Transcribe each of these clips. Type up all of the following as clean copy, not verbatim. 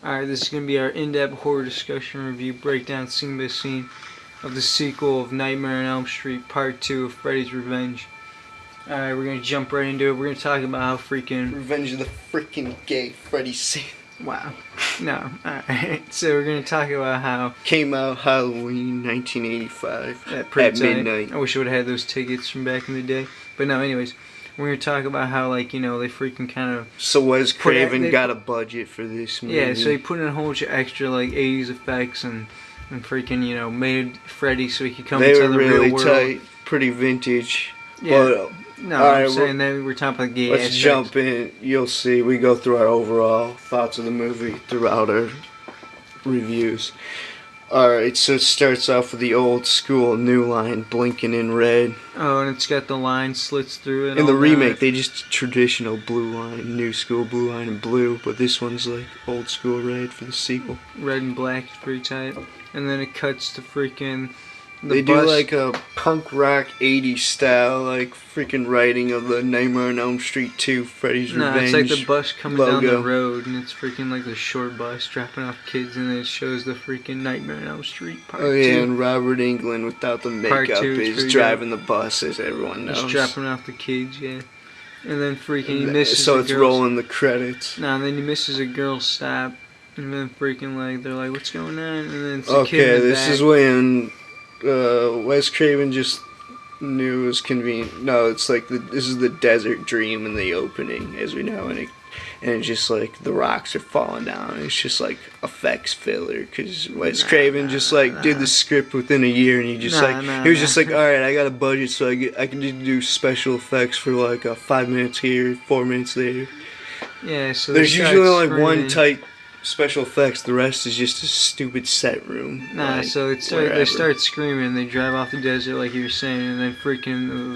Alright, this is going to be our in-depth horror discussion review, breakdown scene by scene of the sequel of Nightmare on Elm Street Part 2 of Freddy's Revenge. Alright, we're going to jump right into it. We're going to talk about how freaking... Revenge of the freaking gay Freddy scene. Wow. No. Alright, so we're going to talk about how... Came out Halloween 1985 at midnight. I wish I would have had those tickets from back in the day. But no, anyways, we're going to talk about how, like, you know, they freaking kind of... So Wes Craven got a budget for this movie. Yeah, so he put in a whole bunch of extra, like, 80s effects and freaking, you know, made Freddy so he could come into the real world. They were really tight, pretty vintage. Yeah. But, no, I'm saying that we're talking about gay Let's jump in. You'll see. We go through our overall thoughts of the movie throughout our reviews. Alright, so it starts off with the old school new line blinking in red. Oh, and it's got the line slits through it. In the remake, they just traditional blue line, new school blue line and blue, but this one's like old school red for the sequel. Red and black is pretty tight. And then it cuts to freaking They do like a punk rock 80s style, like freaking writing of the Nightmare on Elm Street 2 Freddy's Revenge. It's like the bus coming logo. down the road, and it's freaking like the short bus dropping off kids, and then it shows the freaking Nightmare on Elm Street Part 2. Oh yeah, and Robert Englund without the makeup is driving the bus, as everyone knows. He's dropping off the kids, yeah. And then freaking he misses So it's rolling the credits. No, and then he misses a girl's stop, and then freaking like, they're like, what's going on? And then it's a kid in the back. Is when... Wes Craven just knew it was convenient. No, it's like this is the desert dream in the opening, as we know, and it's just like the rocks are falling down. It's just like effects filler because Wes Craven just did the script within a year, and he just he was just like, all right, I got a budget, so I can just do special effects for like 5 minutes here, 4 minutes there. Yeah, so there's usually only one tight special effects, the rest is just a stupid set room. Nah, so they start screaming, they drive off the desert like you were saying, and then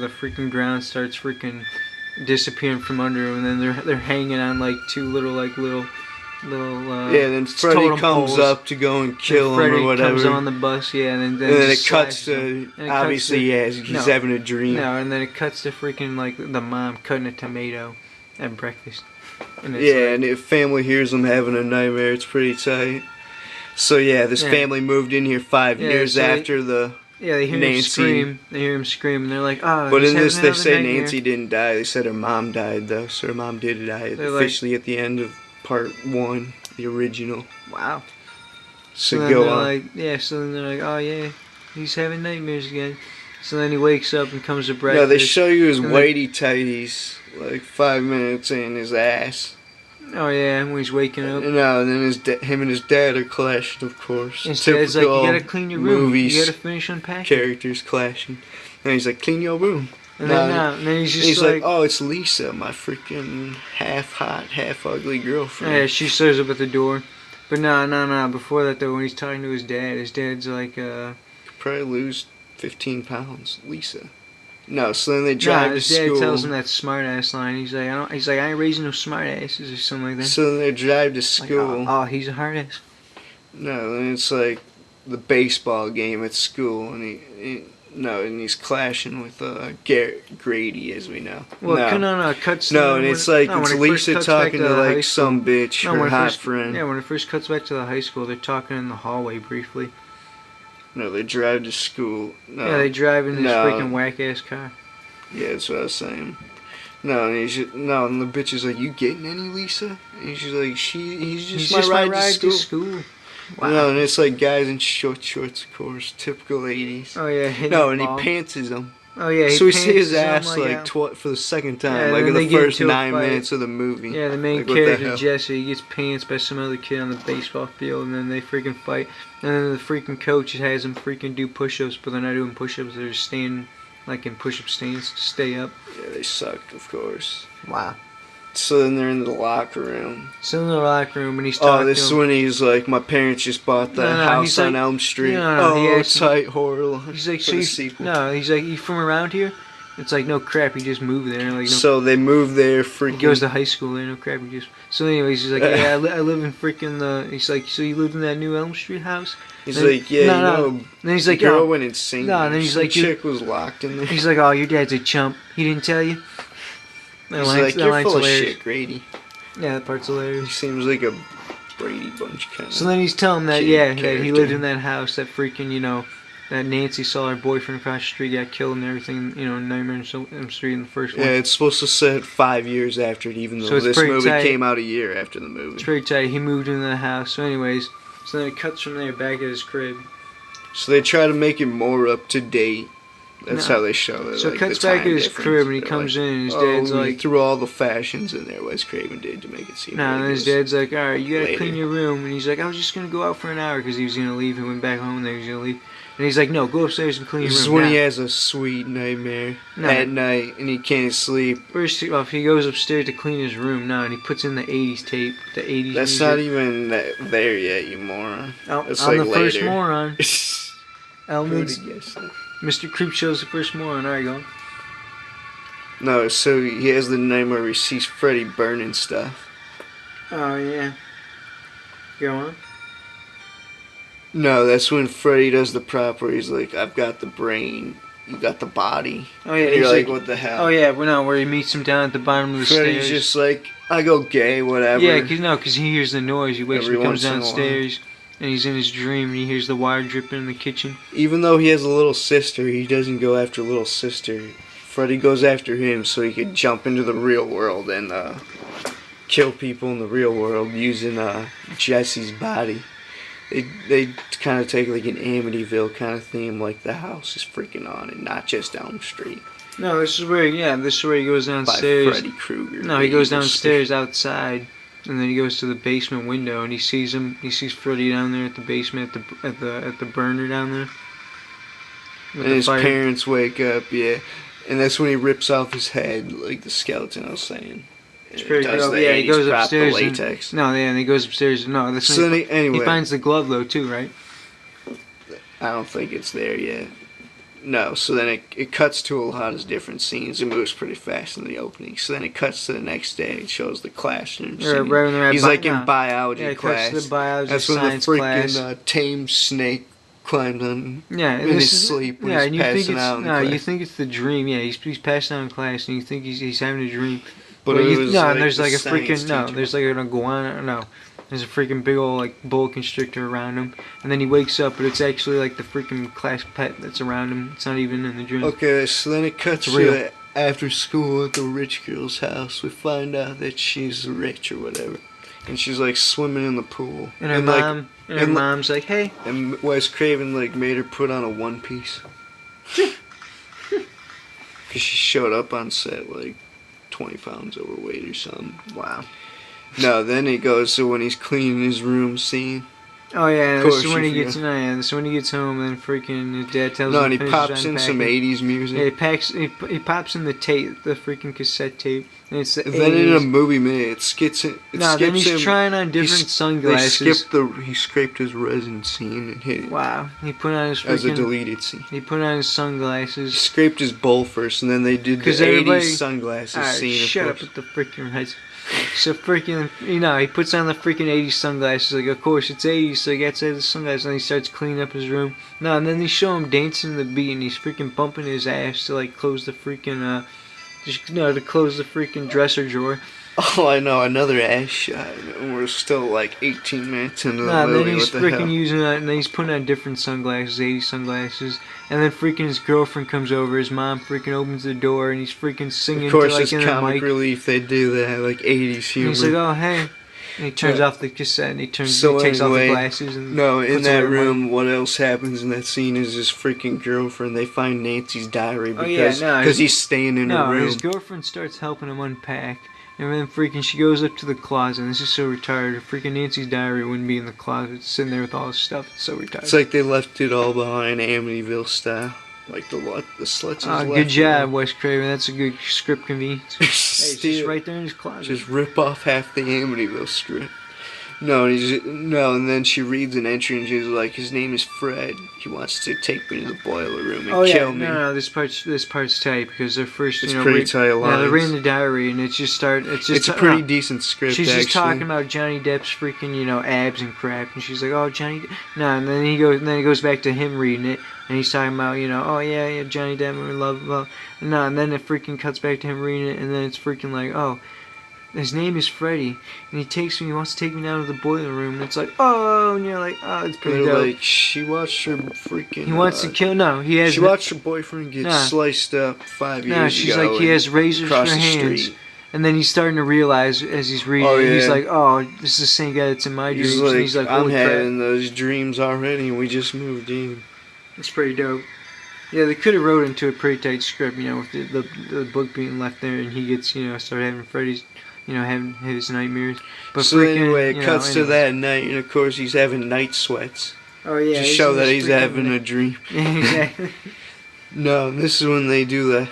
the freaking ground starts freaking disappearing from under them, and then they're hanging on like two little then Freddy comes poles. Up to go and kill him or whatever. Freddy comes on the bus, yeah, and then it cuts to obviously he's having a dream. No, and then it cuts to freaking like the mom cutting a tomato at breakfast. And and if family hears them having a nightmare, it's pretty tight. So yeah, this family moved in here 5 years after the they hear him scream. They hear him scream, and they're like, "Oh!" But in this, they say Nancy didn't die. They said her mom died though, so her mom did die officially at the end of Part 1, the original. Wow. So go on. So then they're like, "Oh yeah, he's having nightmares again." So then he wakes up and comes to breakfast. No, they show you his whitey tighties like 5 minutes in his ass. Oh yeah, when he's waking up. No, and then him and his dad are clashing, of course. And Dad's like, you gotta clean your room. You gotta finish unpacking. Characters clashing. And he's like, clean your room. And then he's just he's like, oh, it's Lisa, my freaking half hot, half ugly girlfriend. Yeah, she shows up at the door. But no. Before that though, when he's talking to his dad's like, could probably lose 15 pounds, Lisa. No, so then they drive to school. His dad tells him that smart ass line. He's like, I ain't raising no smart asses or something like that. So then they drive to school. Like, he's a hard ass. No, then it's like the baseball game at school, and he's clashing with Grady, as we know. Well, cuts. No, and it's like it's Lisa talking to like some bitch, her hot friend. Yeah, when it first cuts back to the high school, they're talking in the hallway briefly. No, they drive to school. No. Yeah, they drive in this freaking whack-ass car. Yeah, that's what I was saying. No, and and the bitch is like, you getting any, Lisa? And she's like, he's just my ride to school. Wow. No, and it's like guys in short shorts, of course, typical 80s. Oh yeah. No, and he pantses them. Oh yeah. So we see his ass for the second time, like in the first 9 minutes of the movie. Yeah, the main character Jesse, he gets pants by some other kid on the baseball field, and then they freaking fight. And then the freaking coach has them freaking do push-ups, but they're not doing push-ups. They're just standing like in push-up stands to stay up. Yeah, they sucked, of course. Wow. So then they're in the locker room. And he's talking. Oh, this is when he's like, my parents just bought the house on Elm Street. Tight horror. He's like, he's like, you from around here? It's like, no crap, he just moved there. Like, so they moved there, freaking... He goes to high school there, no crap, he just... So anyways, he's like, yeah, I live in freaking He's like, so you live in that new Elm Street house? He's like, yeah, And then he's like, the girl went insane. No, and then he's like... chick was locked in there. He's like, oh, your dad's a chump. He didn't tell you? He's like, you're full of shit, Grady. Yeah, that part's hilarious. He seems like a Brady Bunch kind of. So then he's telling that, kid that he character. lived in that house, that freaking, that Nancy saw her boyfriend across the street got killed and everything, Nightmare on Elm Street in the first one. Yeah, it's supposed to set 5 years after it, even So though it's this pretty movie tight. came out a year after the movie. It's pretty tight. He moved into the house. So anyways, so then it cuts from there back at his crib. So they try to make it more up to date. That's No. how they show it. So like, it cuts the back at time his difference. crib and he They're comes like, in and his oh, dad's we like, threw all the fashions in there Wes Craven did to make it seem nah, like and his it was dad's like, alright, you gotta later. clean your room. And he's like, I was just gonna go out for an hour because he was gonna leave. He went back home and then he was gonna leave. And he's like, no, go upstairs and clean your room. This is when now. he has a sweet nightmare No. at night and he can't sleep. First off, he goes upstairs to clean his room now and he puts in the 80s tape, the 80s That's music. not even there yet, you moron. Oh, It's I'm like the first later. moron. Who Elman's would guess that? Mr. Creepshow's the first moron. Alright, go on. No, so he has the nightmare where he sees Freddy burning stuff. Oh, yeah. Go on. No, that's when Freddy does the prop where he's like, I've got the brain, you got the body. Oh, yeah. And He's you're like, what the hell? oh, yeah, well, no, where he meets him down at the bottom of the Freddy's stairs. just like, I go gay, whatever. Yeah, because he hears the noise. He wakes up, Every he comes once in a while. downstairs, and he's in his dream, and he hears the water dripping in the kitchen. Even though he has a little sister, he doesn't go after little sister. Freddy goes after him so he could jump into the real world and kill people in the real world using Jesse's body. They kind of take like an Amityville kind of theme, like the house is freaking on and not just Elm Street. No, this is where he goes By downstairs. Freddy Krueger. No, the he goes evil downstairs outside, and then he goes to the basement window, and he sees Freddy down there at the basement, at the burner down there. With And the his fire. parents wake up, yeah. And that's when he rips off his head, like the skeleton I was saying. It's pretty Does cool. the Yeah, he 80s goes prop, upstairs. The And, latex. no, yeah, and he goes upstairs. No, that's So when then anyway, he finds the glove though too, right? I don't think it's there yet. No, so then it cuts to a lot of different scenes. It moves pretty fast in the opening. So then it cuts to the next day. It shows the classroom Yeah, scene. right when they're at He's like in biology Yeah, it class. cuts to the biology That's when the science class. freaking tame snake climbed on Yeah, and in this his is, sleep when yeah, he's and you think passing it's out in no, you class. think it's the dream. Yeah, he's passing out in class, and you think he's having a dream. But Well, it you, was no, like and there's the like a science freaking no, teacher. there's like an iguana. No, there's a freaking big old like boa constrictor around him, and then he wakes up, but it's actually like the freaking class pet that's around him. It's not even in the dream. Okay, so then it cuts It's real. to after school at the rich girl's house. We find out that she's rich or whatever. And she's like swimming in the pool. And her like, mom, and her and- mom's like, hey, And Wes Craven like made her put on a one piece. Cause she showed up on set like 20 pounds overweight or something. wow. No, then it goes to when he's cleaning his room scene. Oh yeah, Of this course is when you he gets. forgot. No, yeah, this is when he gets home, and then freaking his dad tells No, him. and he to finish pops in some unpacking. 80s music. Yeah, he pops in the tape, the freaking cassette tape, and it's the And then in 80s. a movie minute, it skips it. It No, then skips he's him. trying on different They sunglasses. skipped he scraped his resin scene and hit it Wow, he put on his as a freaking. deleted scene. He put on his He sunglasses. scraped his bowl first, and then they did the 'Cause 80s everybody- sunglasses Alright, scene. shut of up course. with the freaking heads. So freaking, he puts on the freaking 80s sunglasses. Like, of course it's 80s, so he gets out the sunglasses and he starts cleaning up his room. No, and then they show him dancing to the beat, and he's freaking bumping his ass to like close the freaking to close the freaking dresser drawer. Oh, I know, another ass shot. And we're still like 18 minutes into the Nah, and then movie. he's What the hell? freaking using and then he's putting on different sunglasses, 80s sunglasses, and then freaking his girlfriend comes over, his mom freaking opens the door, and he's freaking singing Of course, to, like it's in the comic mic. relief. They do that, like 80s And humor. he's like, oh hey, and he turns Yeah. off the cassette, and he takes anyway, off the glasses, and no, in puts that away the mic. room, what else happens in that scene is his freaking girlfriend. They find Nancy's diary Oh, yeah, because no, he's staying in her No, room. his girlfriend starts helping him unpack, and then freaking she goes up to the closet, and this is so retarded. Freaking Nancy's diary wouldn't be in the closet, sitting there with all his stuff. It's so retarded. It's like they left it all behind, Amityville style. Like the sluts. Oh, good job, Wes Craven. That's a good script convenience. Hey, it's just Steal- right there in his closet. Just rip off half the Amityville script. No, and then she reads an entry and she's like, his name is Fred. He wants to take me to the boiler room and Oh yeah, kill me. no, this part's tight because they're first, It's you know, pretty tight yeah, lines. they read the diary and it's just It's a pretty decent script, She's actually. just talking about Johnny Depp's freaking, abs and crap, and she's like, "Oh, Johnny." No, and then he goes back to him reading it, and he's talking about, "Oh yeah, Johnny Depp, we love." And then it freaking cuts back to him reading it, and then it's freaking like, "Oh, his name is Freddy, and he wants to take me down to the boiler room, and it's like, oh, and you're like, oh, it's pretty They're dope. like, she watched her freaking. He wants to kill. No, he has. She watched her boyfriend get Nah. sliced up 5 years ago. No, she's like, he has razors for across the hands. street. And then he's starting to realize as he's reading, Oh, he's yeah. like, oh, this is the same guy that's in my dreams. He's And like, he's like, I'm holy crap. having those dreams already, and we just moved in. It's pretty dope. Yeah, they could have wrote into a pretty tight script, with the book being left there, and he gets, start having Freddy's, having his nightmares. But So freaking, anyway, it cuts to anyway. that night, and of course he's having night sweats. Oh yeah, to he's show in that this he's freaking- having a dream. Yeah, exactly. No, this is when they do the.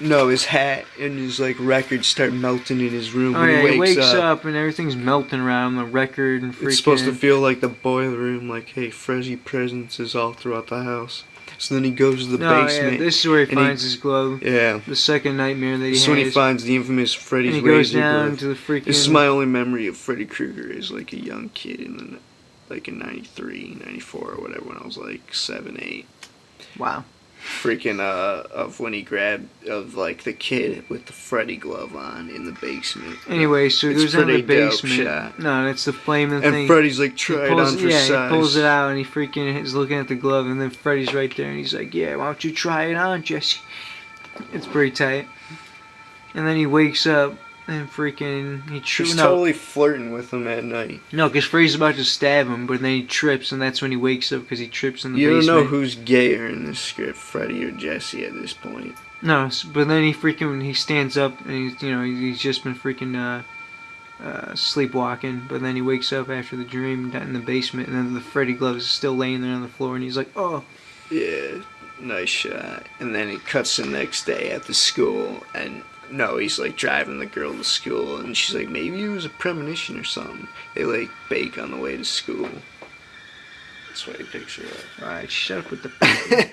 No, his hat and his records start melting in his room Oh when yeah, he wakes up. and everything's melting around him, the record and freaking. It's supposed to feel like the boiler room, like, hey, Freddy presence is all throughout the house. So then he goes to the basement. Yeah, this is where he and finds his glove. Yeah. The second nightmare that he This is has. when he finds the infamous Freddy's and he goes razor down glove. to the freaking. This is my only memory of Freddy Krueger as like a young kid in in 93, 94 or whatever, when I was like 7, 8. Wow. Freaking of when he grabbed the kid with the Freddy glove on in the basement. Anyway, so he It's goes down to the pretty dope basement. shot. No, it's the flaming And thing. Freddy's like, try it on for size. he pulls it out and he freaking is looking at the glove, and then Freddy's right there and he's like, yeah, why don't you try it on, Jesse? It's pretty tight. And then he wakes up and freaking He's totally flirting with him at night. No, because Freddy's about to stab him, but then he trips, and that's when he wakes up because he trips in the You basement. don't know who's gayer in this script, Freddy or Jesse at this point. No, but then he stands up and he's just been freaking sleepwalking, but then he wakes up after the dream down in the basement, and then the Freddy glove is still laying there on the floor, and he's like, oh. Yeah, nice shot. And then it cuts the next day at the school, and no, he's like driving the girl to school, and she's like, maybe it was a premonition or something. They like bake on the way to school. That's what I picture it. Alright, shut up with the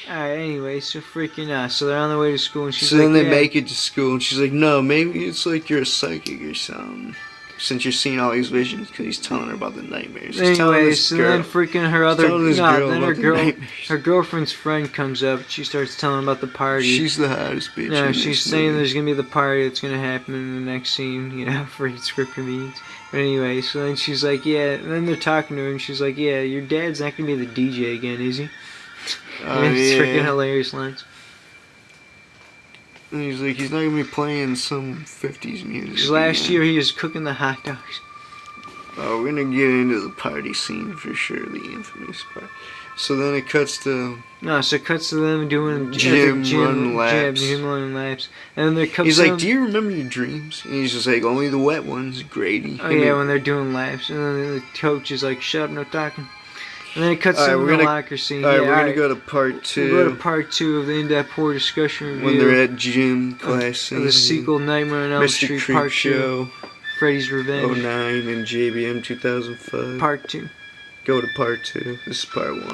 Alright, anyway, so freaking so they're on their way to school, and she's So like, then they yeah. make it to school, and she's like, no, maybe it's like you're a psychic or something. Since you're seeing all these visions, because he's telling her about the nightmares. He's telling Anyway, this so girl. then freaking her other telling this girl then about the nightmares. her girlfriend's friend comes up. She starts telling about the party. She's the hottest bitch. No, in she's this saying movie. there's gonna be the party that's gonna happen in the next scene, for script convenience. But anyway, so then she's like, yeah, and then they're talking to her, and she's like, yeah, your dad's not gonna be the DJ again, is he? Oh, And it's yeah. freaking hilarious lines. And he's like, he's not gonna be playing some 50s music. Because last again. year he was cooking the hot dogs. Oh, we're gonna get into the party scene for sure, the infamous part. So then it cuts to. No, so it cuts to them doing Gym running laps. Gym running laps. And then there comes He's some, like, do you remember your dreams? And he's just like, only the wet ones, Grady. oh yeah, when they're doing laps. And then the coach is like, shut up, no talking. And then it cuts to we're the gonna- locker scene. Alright, Yeah, we're gonna go to part 2. We'll go to part 2 of the in-depth horror discussion review. when they're at gym class. of the sequel, Nightmare on Elm Mr. Street, Creep Part 2, Show, Freddy's Revenge, 09, and JBM 2005. Part 2. Go to part 2. This is part 1.